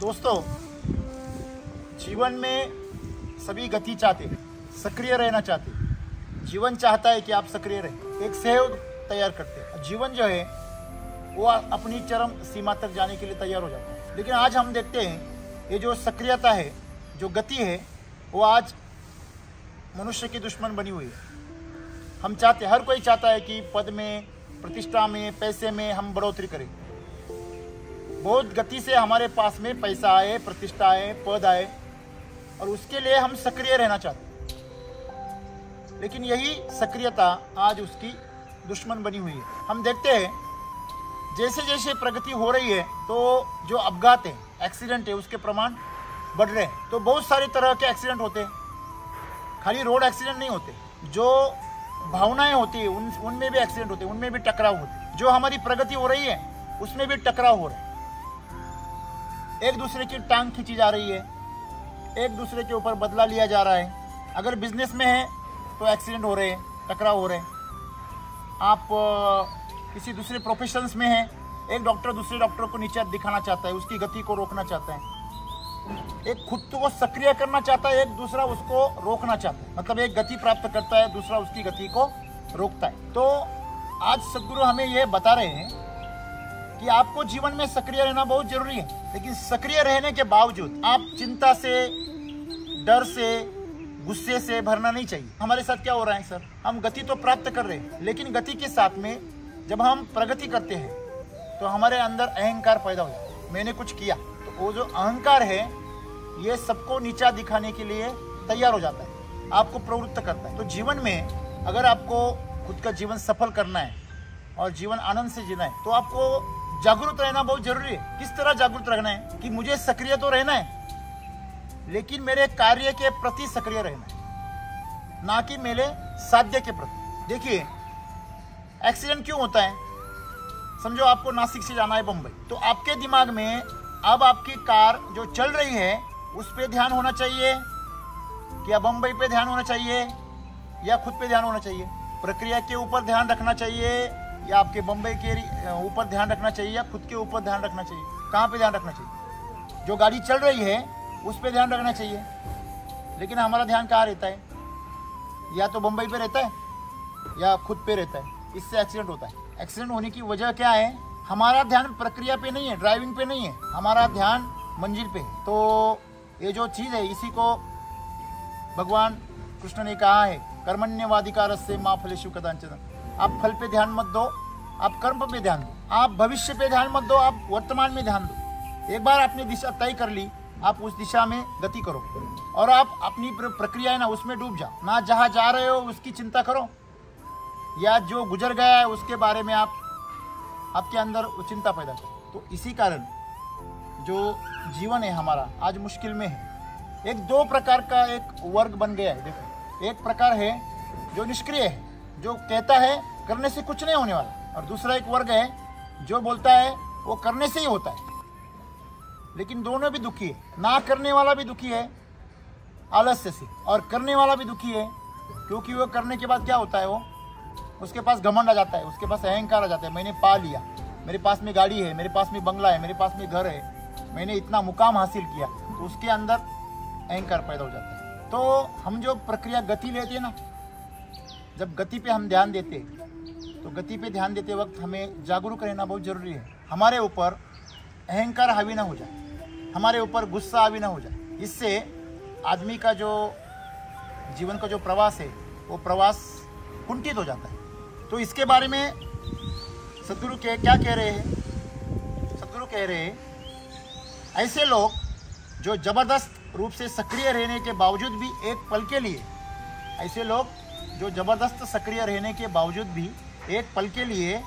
दोस्तों, जीवन में सभी गति चाहते, सक्रिय रहना चाहते। जीवन चाहता है कि आप सक्रिय रहें, एक सहयोग तैयार करते हैं। जीवन जो है वो अपनी चरम सीमा तक जाने के लिए तैयार हो जाता है। लेकिन आज हम देखते हैं ये जो सक्रियता है, जो गति है, वो आज मनुष्य की दुश्मन बनी हुई है। हम चाहते, हर कोई चाहता है कि पद में, प्रतिष्ठा में, पैसे में हम बढ़ोतरी करें। बहुत गति से हमारे पास में पैसा आए, प्रतिष्ठा आए, पद आए, और उसके लिए हम सक्रिय रहना चाहते हैं। लेकिन यही सक्रियता आज उसकी दुश्मन बनी हुई है। हम देखते हैं जैसे जैसे प्रगति हो रही है तो जो अपघात है, एक्सीडेंट है, उसके प्रमाण बढ़ रहे हैं। तो बहुत सारी तरह के एक्सीडेंट होते हैं, खाली रोड एक्सीडेंट नहीं होते, जो भावनाएं होती है उनमें भी एक्सीडेंट होते हैं, उनमें भी टकराव होते हैं। जो हमारी प्रगति हो रही है उसमें भी टकराव हो रहा है। एक दूसरे की टांग खींची जा रही है, एक दूसरे के ऊपर बदला लिया जा रहा है। अगर बिजनेस में है तो एक्सीडेंट हो रहे हैं, टकराव हो रहे हैं। आप किसी दूसरे प्रोफेशंस में हैं, एक डॉक्टर दूसरे डॉक्टर को नीचे दिखाना चाहता है, उसकी गति को रोकना चाहता है। एक खुद को सक्रिय करना चाहता है, एक दूसरा उसको रोकना चाहता है। मतलब एक गति प्राप्त करता है, दूसरा उसकी गति को रोकता है। तो आज सद्गुरु हमें यह बता रहे हैं कि आपको जीवन में सक्रिय रहना बहुत जरूरी है। लेकिन सक्रिय रहने के बावजूद आप चिंता से, डर से, गुस्से से भरना नहीं चाहिए। हमारे साथ क्या हो रहा है सर, हम गति तो प्राप्त कर रहे हैं, लेकिन गति के साथ में जब हम प्रगति करते हैं तो हमारे अंदर अहंकार पैदा हो जाता है। मैंने कुछ किया, तो वो जो अहंकार है ये सबको नीचा दिखाने के लिए तैयार हो जाता है, आपको प्रवृत्त करता है। तो जीवन में अगर आपको खुद का जीवन सफल करना है और जीवन आनंद से जीना है तो आपको जागरूक रहना बहुत जरूरी है। किस तरह जागरूक रहना है कि मुझे सक्रिय तो रहना है, लेकिन मेरे कार्य के प्रति सक्रिय रहना है, ना कि मेरे साध्य के प्रति। देखिए, एक्सीडेंट क्यों होता है? समझो आपको नासिक से जाना है बंबई, तो आपके दिमाग में अब आपकी कार जो चल रही है उस पे ध्यान होना चाहिए, क्या बंबई पे ध्यान होना चाहिए, या खुद पे ध्यान होना चाहिए? प्रक्रिया के ऊपर ध्यान रखना चाहिए, या आपके बंबई के ऊपर ध्यान रखना चाहिए, या खुद के ऊपर ध्यान रखना चाहिए? कहाँ पे ध्यान रखना चाहिए? जो गाड़ी चल रही है उस पे ध्यान रखना चाहिए। लेकिन हमारा ध्यान कहाँ रहता है? या तो बंबई पे रहता है या खुद पे रहता है। इससे एक्सीडेंट होता है। एक्सीडेंट होने की वजह क्या है? हमारा ध्यान प्रक्रिया पे नहीं है, ड्राइविंग पे नहीं है, हमारा ध्यान मंजिल पे है। तो ये जो चीज़ है, इसी को भगवान कृष्ण ने कहा है, कर्मण्यवाधिकारस्य मा फलेषु कदाचन। आप फल पे ध्यान मत दो, आप कर्म पे ध्यान दो। आप भविष्य पे ध्यान मत दो, आप वर्तमान में ध्यान दो। एक बार आपने दिशा तय कर ली, आप उस दिशा में गति करो, और आप अपनी प्रक्रिया है ना उसमें डूब जाओ। ना जहाँ जा रहे हो उसकी चिंता करो, या जो गुजर गया है उसके बारे में आपके अंदर चिंता पैदा करो। तो इसी कारण जो जीवन है हमारा आज मुश्किल में है। एक दो प्रकार का एक वर्ग बन गया है। देखो, एक प्रकार है जो निष्क्रिय है, जो कहता है करने से कुछ नहीं होने वाला, और दूसरा एक वर्ग है जो बोलता है वो करने से ही होता है। लेकिन दोनों भी दुखी है। ना करने वाला भी दुखी है आलस्य से, और करने वाला भी दुखी है क्योंकि वो करने के बाद क्या होता है, वो उसके पास घमंड आ जाता है, उसके पास अहंकार आ जाता है। मैंने पा लिया, मेरे पास में गाड़ी है, मेरे पास में बंगला है, मेरे पास में घर है, मैंने इतना मुकाम हासिल किया, तो उसके अंदर अहंकार पैदा हो जाता है। तो हम जो प्रक्रिया गति लेते हैं ना, जब गति पे हम ध्यान देते, तो गति पे ध्यान देते वक्त हमें जागरूक रहना बहुत जरूरी है। हमारे ऊपर अहंकार हावी ना हो जाए, हमारे ऊपर गुस्सा हावी ना हो जाए। इससे आदमी का जो जीवन का जो प्रवास है वो प्रवास कुंठित हो जाता है। तो इसके बारे में सद्गुरु क्या कह रहे हैं? सद्गुरु कह रहे हैं, ऐसे लोग जो जबरदस्त रूप से सक्रिय रहने के बावजूद भी एक पल के लिए, ऐसे लोग जो जबरदस्त सक्रिय रहने के बावजूद भी एक पल के लिए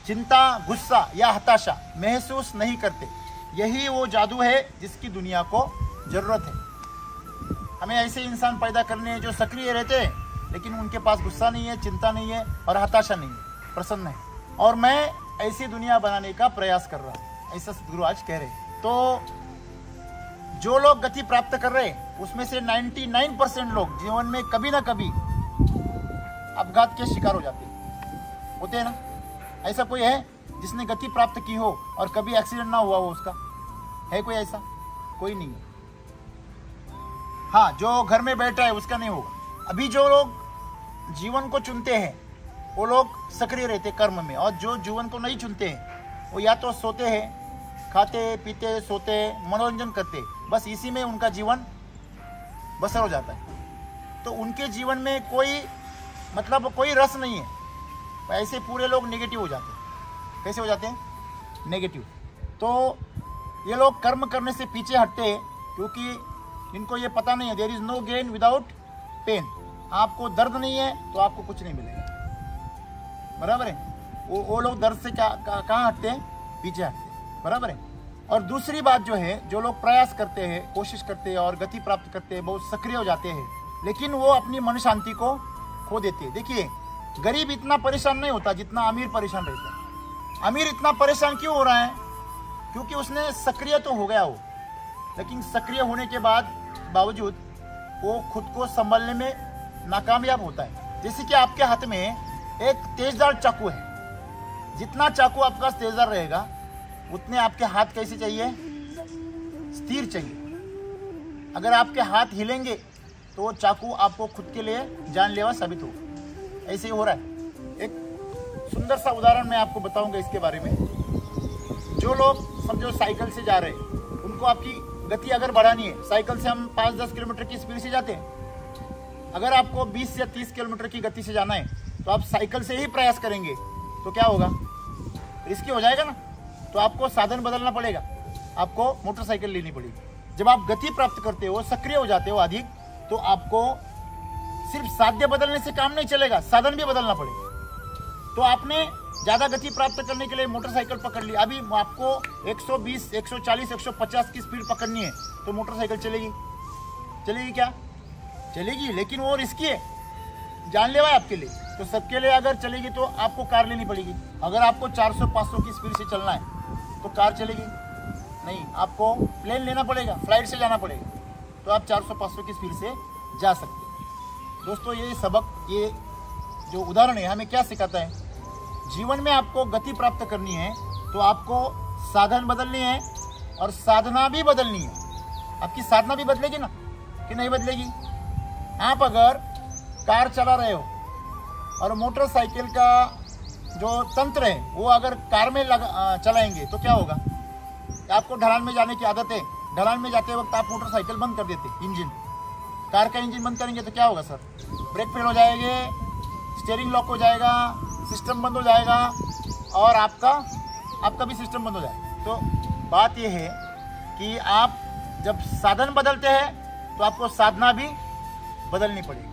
चिंता, गुस्सा या हताशा महसूस नहीं करते, यही वो जादू है जिसकी दुनिया को जरूरत है। हमें ऐसे इंसान पैदा करने हैं जो सक्रिय रहते हैं, लेकिन उनके पास गुस्सा नहीं है, चिंता नहीं है और हताशा नहीं है, प्रसन्न है। और मैं ऐसी दुनिया बनाने का प्रयास कर रहा हूँ, ऐसा सद्गुरु आज कह रहे हैं। तो जो लोग गति प्राप्त कर रहे हैं उसमें से 99% लोग जीवन में कभी ना कभी अपघात के शिकार हो जाते होते हैं ना। ऐसा कोई है जिसने गति प्राप्त की हो और कभी एक्सीडेंट ना हुआ हो उसका? है कोई ऐसा? कोई नहीं है। हाँ, जो घर में बैठा है उसका नहीं होगा। अभी जो लोग जीवन को चुनते हैं वो लोग सक्रिय रहते कर्म में, और जो जीवन को नहीं चुनते हैं वो या तो सोते हैं, खाते पीते सोते मनोरंजन करते, बस इसी में उनका जीवन बसर हो जाता है। तो उनके जीवन में कोई मतलब कोई रस नहीं है। ऐसे पूरे लोग नेगेटिव हो जाते हैं। कैसे हो जाते हैं? नेगेटिव। तो ये लोग कर्म करने से पीछे हटते हैं क्योंकि इनको ये पता नहीं है, there is no gain without pain. आपको दर्द नहीं है तो आपको कुछ नहीं मिलेगा, बराबर है? वो लोग दर्द से कहाँ हटते हैं? पीछे हटते हैं, बराबर है? और दूसरी बात जो है, जो लोग प्रयास करते हैं, कोशिश करते हैं और गति प्राप्त करते हैं, बहुत सक्रिय हो जाते हैं, लेकिन वो अपनी मन शांति को खो देते हैं। देखिए, गरीब इतना परेशान नहीं होता जितना अमीर परेशान रहता है। अमीर इतना परेशान क्यों हो रहा है? क्योंकि उसने सक्रिय तो हो गया हो, लेकिन सक्रिय होने के बावजूद वो खुद को संभालने में नाकामयाब होता है। जैसे कि आपके हाथ में एक तेजदार चाकू है, जितना चाकू आपका तेजदार रहेगा उतने आपके हाथ कैसे चाहिए? स्थिर चाहिए। अगर आपके हाथ हिलेंगे तो वो चाकू आपको खुद के लिए जानलेवा साबित होगा। ऐसे ही हो रहा है। एक सुंदर सा उदाहरण मैं आपको बताऊंगा इसके बारे में। जो लोग समझो साइकिल से जा रहे हैं, उनको आपकी गति अगर बढ़ानी है, साइकिल से हम 5-10 किलोमीटर की स्पीड से जाते हैं। अगर आपको 20 या 30 किलोमीटर की गति से जाना है तो आप साइकिल से ही प्रयास करेंगे तो क्या होगा? रिस्की हो जाएगा ना। तो आपको साधन बदलना पड़ेगा, आपको मोटरसाइकिल लेनी पड़ेगी। जब आप गति प्राप्त करते हो, सक्रिय हो जाते हो अधिक, तो आपको सिर्फ साध्य बदलने से काम नहीं चलेगा, साधन भी बदलना पड़ेगा। तो आपने ज्यादा गति प्राप्त करने के लिए मोटरसाइकिल पकड़ ली। अभी आपको 120, 140, 150 की स्पीड पकड़नी है तो मोटरसाइकिल चलेगी क्या? चलेगी, लेकिन वो रिस्की है, जानलेवा है आपके लिए। तो सबके लिए अगर चलेगी तो आपको कार लेनी पड़ेगी। अगर आपको 400-500 की स्पीड से चलना है तो कार चलेगी नहीं, आपको प्लेन लेना पड़ेगा, फ्लाइट से जाना पड़ेगा, तो आप 400-500 की स्पीड से जा सकते हैं। दोस्तों, ये सबक, ये जो उदाहरण है हमें क्या सिखाता है? जीवन में आपको गति प्राप्त करनी है तो आपको साधन बदलनी है और साधना भी बदलनी है। आपकी साधना भी बदलेगी ना, कि नहीं बदलेगी? आप अगर कार चला रहे हो और मोटरसाइकिल का जो तंत्र है वो अगर कार में चलाएंगे तो क्या होगा? आपको ढलान में जाने की आदत है, ढलान में जाते वक्त आप मोटरसाइकिल बंद कर देते, इंजन, कार का इंजन बंद करेंगे तो क्या होगा सर? ब्रेक फेल हो जाएंगे, स्टीयरिंग लॉक हो जाएगा, सिस्टम बंद हो जाएगा और आपका भी सिस्टम बंद हो जाएगा। तो बात यह है कि आप जब साधन बदलते हैं तो आपको साधना भी बदलनी पड़ेगी।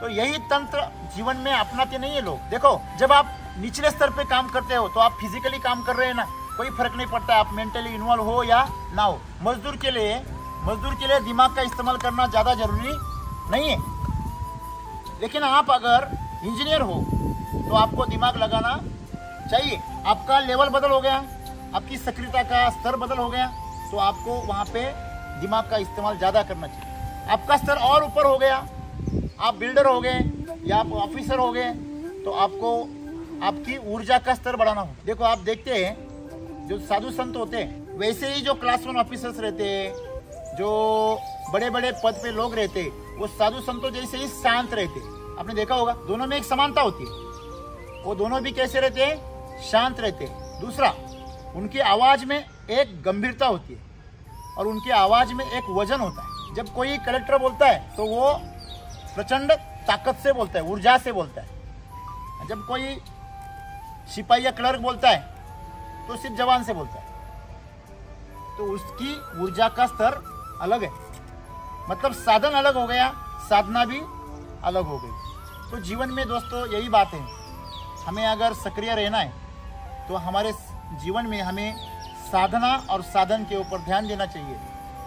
तो यही तंत्र जीवन में अपनाते नहीं है लोग। देखो, जब आप निचले स्तर पे काम करते हो तो आप फिजिकली काम कर रहे हैं ना, कोई फर्क नहीं पड़ता आप मेंटली इन्वॉल्व हो या ना हो। मजदूर के लिए दिमाग का इस्तेमाल करना ज़्यादा जरूरी नहीं है, लेकिन आप अगर इंजीनियर हो तो आपको दिमाग लगाना चाहिए। आपका लेवल बदल हो गया, आपकी सक्रियता का स्तर बदल हो गया, तो आपको वहाँ पे दिमाग का इस्तेमाल ज़्यादा करना चाहिए। आपका स्तर और ऊपर हो गया, आप बिल्डर हो गए या आप ऑफिसर हो गए, तो आपको आपकी ऊर्जा का स्तर बढ़ाना हो। देखो, आप देखते हैं जो साधु संत होते हैं, वैसे ही जो क्लास 1 ऑफिसर्स रहते हैं, जो बड़े बड़े पद पे लोग रहते हैं, वो साधु संतों जैसे ही शांत रहते हैं। आपने देखा होगा, दोनों में एक समानता होती है। वो दोनों भी कैसे रहते हैं? शांत रहते हैं। दूसरा, उनकी आवाज में एक गंभीरता होती है और उनकी आवाज में एक वजन होता है। जब कोई कलेक्टर बोलता है तो वो प्रचंड ताकत से बोलता है, ऊर्जा से बोलता है। जब कोई सिपाही या क्लर्क बोलता है तो सिर्फ जवान से बोलता है। तो उसकी ऊर्जा का स्तर अलग है, मतलब साधन अलग हो गया, साधना भी अलग हो गई। तो जीवन में दोस्तों यही बात है, हमें अगर सक्रिय रहना है तो हमारे जीवन में हमें साधना और साधन के ऊपर ध्यान देना चाहिए।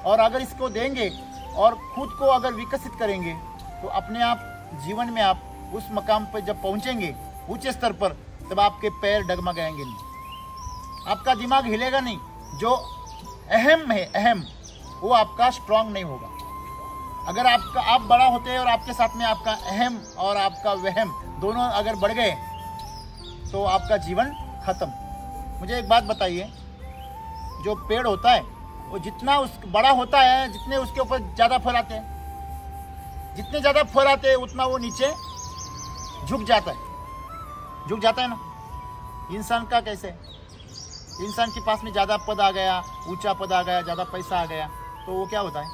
और अगर इसको देंगे और खुद को अगर विकसित करेंगे तो अपने आप जीवन में आप उस मकाम पर जब पहुंचेंगे ऊंचे स्तर पर, तब आपके पैर डगमगाएंगे नहीं, आपका दिमाग हिलेगा नहीं। जो अहम है, अहम, वो आपका स्ट्रांग नहीं होगा। अगर आप बड़ा होते हैं और आपके साथ में आपका अहम और आपका वहम दोनों अगर बढ़ गए तो आपका जीवन खत्म। मुझे एक बात बताइए, जो पेड़ होता है वो जितना उस बड़ा होता है, जितने उसके ऊपर ज़्यादा फल आते हैं, जितने ज़्यादा फल आते हैं उतना वो नीचे झुक जाता है ना। इंसान का कैसे, इंसान के पास में ज़्यादा पद आ गया, ऊंचा पद आ गया, ज़्यादा पैसा आ गया, तो वो क्या होता है,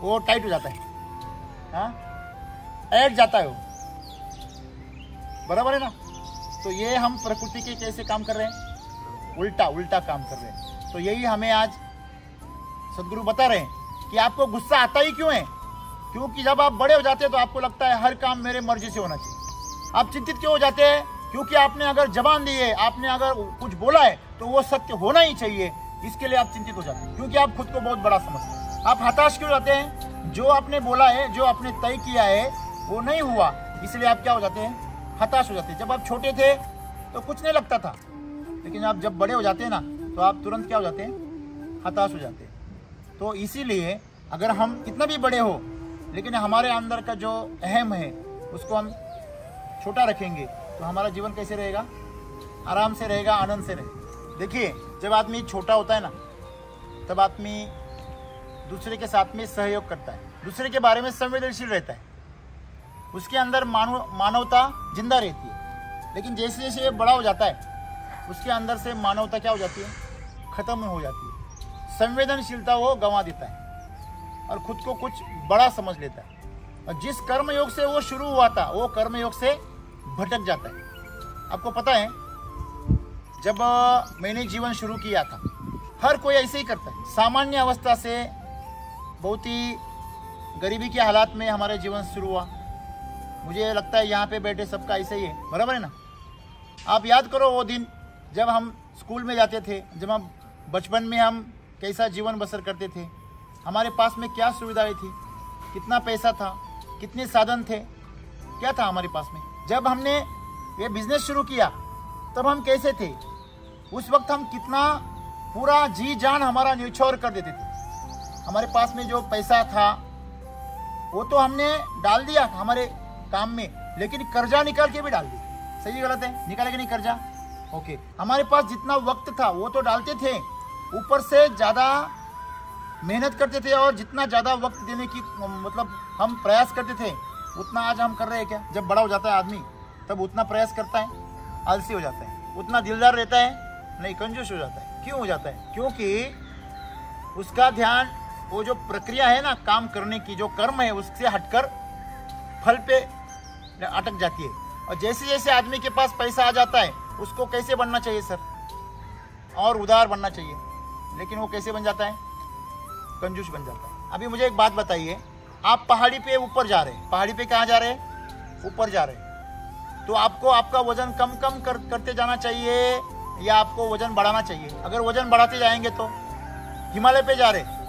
वो टाइट हो जाता है, हाँ, ऐड जाता है वो, बराबर है ना। तो ये हम प्रकृति के कैसे काम कर रहे हैं, उल्टा काम कर रहे हैं। तो यही हमें आज सदगुरु बता रहे हैं कि आपको गुस्सा आता ही क्यों है, क्योंकि जब आप बड़े हो जाते हैं तो आपको लगता है हर काम मेरे मर्जी से होना चाहिए। आप चिंतित क्यों हो जाते हैं, क्योंकि आपने अगर जबान दी है, आपने अगर कुछ बोला है तो वो सत्य होना ही चाहिए, इसके लिए आप चिंतित हो जाते हैं, क्योंकि आप खुद को बहुत बड़ा समझते हैं। आप हताश क्यों जाते हैं, जो आपने बोला है, जो आपने तय किया है वो नहीं हुआ, इसलिए आप क्या हो जाते हैं, हताश हो जाते हैं। जब आप छोटे थे तो कुछ नहीं लगता था, लेकिन आप जब बड़े हो जाते हैं ना तो आप तुरंत क्या हो जाते हैं, हताश हो जाते हैं। तो इसीलिए अगर हम कितना भी बड़े हो, लेकिन हमारे अंदर का जो अहम है उसको हम छोटा रखेंगे तो हमारा जीवन कैसे रहेगा, आराम से रहेगा, आनंद से रहेगा। देखिए, जब आदमी छोटा होता है ना तब आदमी दूसरे के साथ में सहयोग करता है, दूसरे के बारे में संवेदनशील रहता है, उसके अंदर मानवता जिंदा रहती है। लेकिन जैसे जैसे ये बड़ा हो जाता है उसके अंदर से मानवता क्या हो जाती है, खत्म हो जाती है, संवेदनशीलता वो गंवा देता है और खुद को कुछ बड़ा समझ लेता है। और जिस कर्मयोग से वो शुरू हुआ था वो कर्मयोग से भटक जाता है। आपको पता है, जब मैंने जीवन शुरू किया था, हर कोई ऐसे ही करता है, सामान्य अवस्था से बहुत ही गरीबी के हालात में हमारा जीवन शुरू हुआ। मुझे लगता है यहाँ पे बैठे सबका ऐसा ही है, बराबर है ना। आप याद करो वो दिन जब हम स्कूल में जाते थे, जब हम बचपन में हम कैसा जीवन बसर करते थे, हमारे पास में क्या सुविधाएं थी, कितना पैसा था, कितने साधन थे, क्या था हमारे पास में। जब हमने ये बिजनेस शुरू किया तब हम कैसे थे, उस वक्त हम कितना पूरा जी जान हमारा न्योछावर कर देते थे। हमारे पास में जो पैसा था वो तो हमने डाल दिया हमारे काम में, लेकिन कर्जा निकाल के भी डाल दिया। सही गलत है, निकाले कि नहीं कर्जा, ओके। हमारे पास जितना वक्त था वो तो डालते थे, ऊपर से ज़्यादा मेहनत करते थे, और जितना ज़्यादा वक्त देने की मतलब हम प्रयास करते थे उतना आज हम कर रहे हैं क्या। जब बड़ा हो जाता है आदमी तब उतना प्रयास करता है, आलसी हो जाता है, उतना दिलदार रहता है नहीं, कंजूस हो जाता है। क्यों हो जाता है, क्योंकि उसका ध्यान वो जो प्रक्रिया है ना काम करने की, जो कर्म है उससे हटकर फल पे अटक जाती है। और जैसे जैसे आदमी के पास पैसा आ जाता है उसको कैसे बनना चाहिए सर, और उदार बनना चाहिए, लेकिन वो कैसे बन जाता है, कंजूस बन जाता है। अभी मुझे एक बात बताइए, आप पहाड़ी पे ऊपर जा रहे हैं, पहाड़ी पे कहाँ जा रहे हैं, ऊपर जा रहे हैं, तो आपको आपका वजन कम करते जाना चाहिए या आपको वजन बढ़ाना चाहिए। अगर वजन बढ़ाते जाएंगे तो हिमालय पे जा रहे,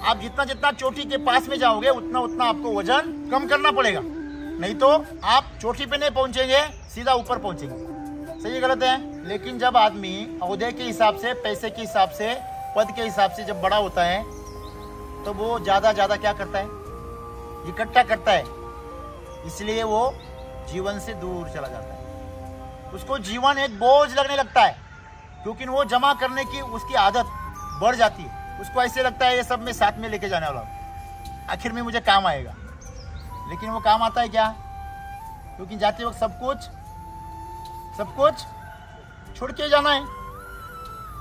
आप जितना जितना चोटी के पास में जाओगे उतना उतना आपको वजन कम करना पड़ेगा, नहीं तो आप चोटी पे नहीं पहुंचेंगे, सीधा ऊपर पहुंचेंगे। सही गलत है। लेकिन जब आदमी ओहदे के हिसाब से, पैसे के हिसाब से, पद के हिसाब से जब बड़ा होता है तो वो ज्यादा क्या करता है, इकट्ठा करता है, इसलिए वो जीवन से दूर चला जाता है। उसको जीवन एक बोझ लगने लगता है, क्योंकि वो जमा करने की उसकी आदत बढ़ जाती है। उसको ऐसे लगता है ये सब मैं साथ में लेके जाने वाला हूँ, आखिर में मुझे काम आएगा। लेकिन वो काम आता है क्या, क्योंकि जाते वक्त सब कुछ छोड़ के ही जाना है।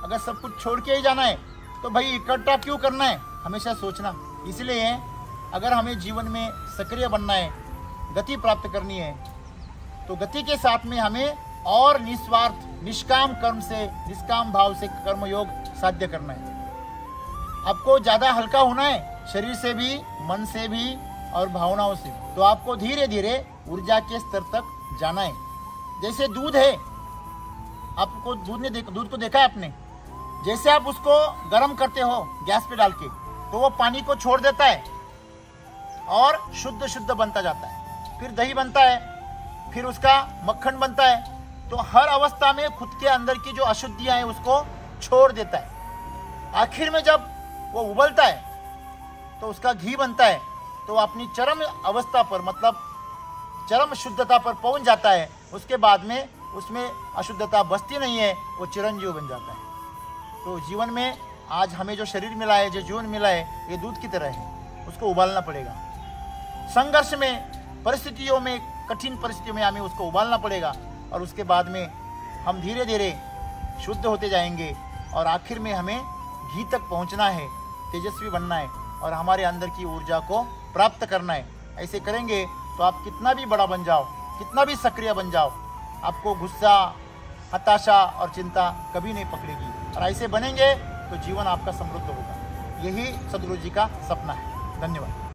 अगर सब कुछ छोड़ के ही जाना है तो भाई इकट्ठा क्यों करना है, हमेशा सोचना। इसलिए अगर हमें जीवन में सक्रिय बनना है, गति प्राप्त करनी है, तो गति के साथ में हमें और निस्वार्थ निष्काम कर्म से, निष्काम भाव से कर्मयोग साध्य करना है। आपको ज्यादा हल्का होना है, शरीर से भी, मन से भी और भावनाओं से भी। तो आपको धीरे धीरे ऊर्जा के स्तर तक जाना है। जैसे दूध है, आपको दूध को देखा है आपने, जैसे आप उसको गर्म करते हो गैस पे डाल के, तो वो पानी को छोड़ देता है और शुद्ध बनता जाता है। फिर दही बनता है, फिर उसका मक्खन बनता है। तो हर अवस्था में खुद के अंदर की जो अशुद्धियां हैं उसको छोड़ देता है। आखिर में जब वो उबलता है तो उसका घी बनता है। तो अपनी चरम अवस्था पर, मतलब चरम शुद्धता पर पहुंच जाता है। उसके बाद में उसमें अशुद्धता बचती नहीं है, वो चिरंजीव बन जाता है। तो जीवन में आज हमें जो शरीर मिला है, जो जीवन मिला है, ये दूध की तरह है, उसको उबालना पड़ेगा। संघर्ष में, परिस्थितियों में, कठिन परिस्थितियों में हमें उसको उबालना पड़ेगा और उसके बाद में हम धीरे धीरे शुद्ध होते जाएंगे और आखिर में हमें घी तक पहुंचना है, तेजस्वी बनना है और हमारे अंदर की ऊर्जा को प्राप्त करना है। ऐसे करेंगे तो आप कितना भी बड़ा बन जाओ, कितना भी सक्रिय बन जाओ, आपको गुस्सा, हताशा और चिंता कभी नहीं पकड़ेगी। और ऐसे बनेंगे तो जीवन आपका समृद्ध होगा। यही सद्गुरु जी का सपना है। धन्यवाद।